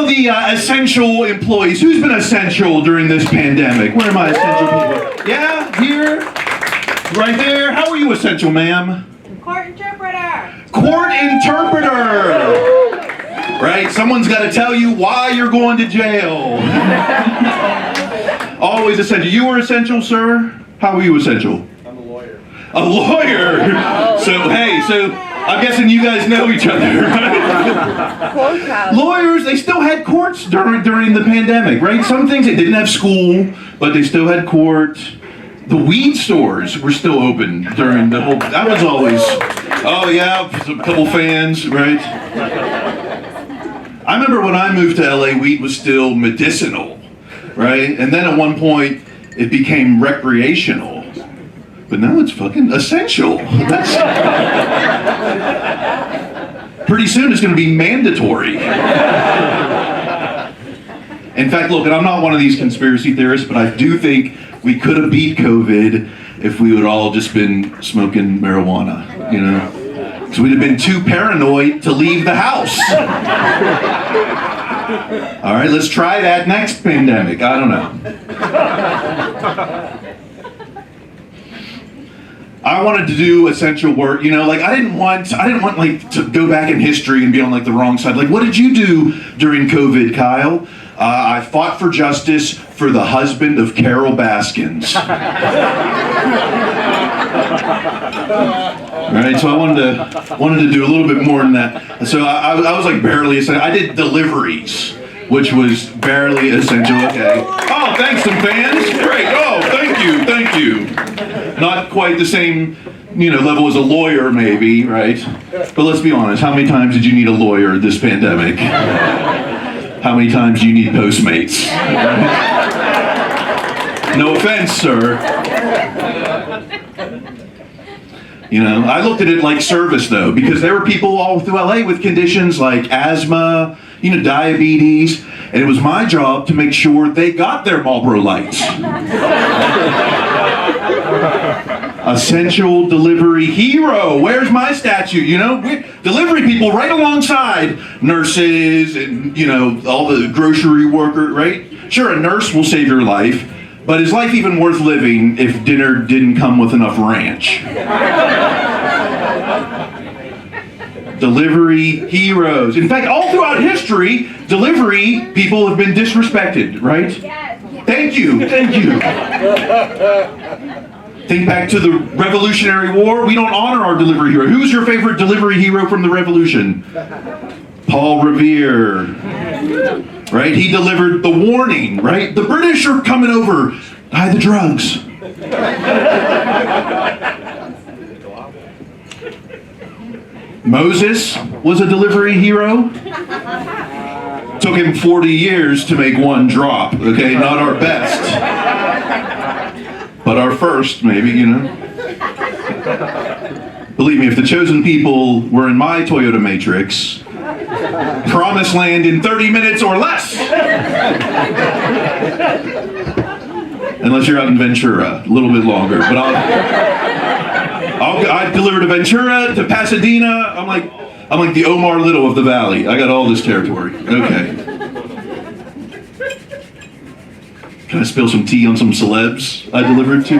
the essential employees. Who's been essential during this pandemic? Where are my essential people? Yeah, here, right there. How are you essential, ma'am? Court interpreter. Court interpreter. Right? Someone's got to tell you why you're going to jail. Always essential. You were essential, sir? How were you essential? I'm a lawyer. A lawyer? So I'm guessing you guys know each other, right? Lawyers, they still had courts during the pandemic, right? Some things they didn't have school, but they still had court. The weed stores were still open during the whole, that was always, oh yeah, a couple fans, right? I remember when I moved to LA, weed was still medicinal, right? And then at one point, it became recreational. But now it's fucking essential. That's pretty soon it's going to be mandatory. In fact, look, and I'm not one of these conspiracy theorists, but I do think we could have beat COVID if we would all just been smoking marijuana, you know? Because we'd have been too paranoid to leave the house. All right, let's try that next pandemic. I don't know. I wanted to do essential work, you know, like I didn't want like to go back in history and be on like the wrong side. Like, what did you do during COVID, Kyle? I fought for justice for the husband of Carol Baskins. Right, so I wanted to do a little bit more than that. So I was like barely essential. I did deliveries, which was barely essential. Okay. Oh, thanks, some fans. Great. Oh, thank you. Not quite the same, you know, level as a lawyer, maybe, right? But let's be honest. How many times did you need a lawyer this pandemic? How many times do you need Postmates? No offense, sir. You know, I looked at it like service, though, because there were people all through LA with conditions like asthma, you know, diabetes, and it was my job to make sure they got their Marlboro Lights. Essential delivery hero. Where's my statue? You know, delivery people right alongside nurses and, you know, all the grocery workers, right? Sure, a nurse will save your life, but is life even worth living if dinner didn't come with enough ranch? Delivery heroes. In fact, all throughout history, delivery people have been disrespected, right? Yes. Thank you. Think back to the Revolutionary War. We don't honor our delivery hero. Who's your favorite delivery hero from the Revolution? Paul Revere. Right? He delivered the warning, right? The British are coming over. Hide the drugs. Moses was a delivery hero. Took him 40 years to make one drop, okay? Not our best. But our first, maybe, you know? Believe me, if the chosen people were in my Toyota Matrix, promised land in 30 minutes or less. Unless you're out in Ventura, a little bit longer. But I delivered to Ventura, to Pasadena. I'm like the Omar Little of the Valley. I got all this territory. Okay. Can I spill some tea on some celebs I delivered to?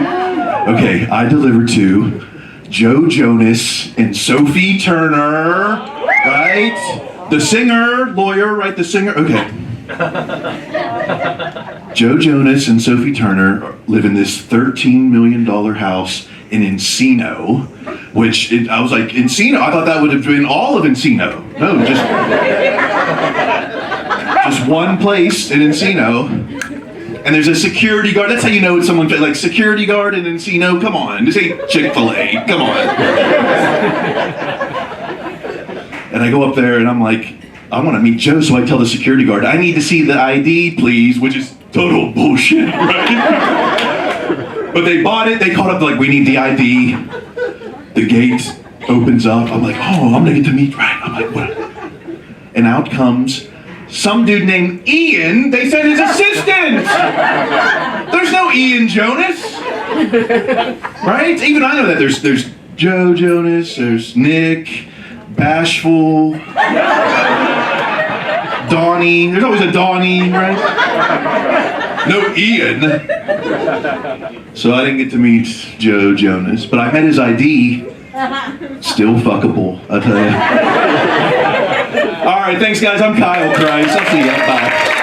Okay, I delivered to Joe Jonas and Sophie Turner, right? The singer, lawyer, right? The singer, okay. Joe Jonas and Sophie Turner live in this $13 million house in Encino, which I was like, Encino? I thought that would have been all of Encino. No, just one place in Encino. And there's a security guard. That's how you know it's someone, like security guard in Encino. Come on, this ain't Chick-fil-A. Come on. And I go up there and I'm like, I want to meet Joe, so I tell the security guard, I need to see the ID, please, which is total bullshit, right? But they bought it. They called up, like, we need the ID. The gate opens up. I'm like, oh, I'm gonna get to meet, right? I'm like, what? And out comes some dude named Ian. They said his assistant. There's no Ian Jonas, right? Even I know that. There's Joe Jonas. There's Nick, Bashful, Don Donnie. There's always a Donnie, right? No Ian. So I didn't get to meet Joe Jonas, but I met his ID. Still fuckable, I tell you. All right, thanks guys. I'm Kyle Price. I'll see you. Bye.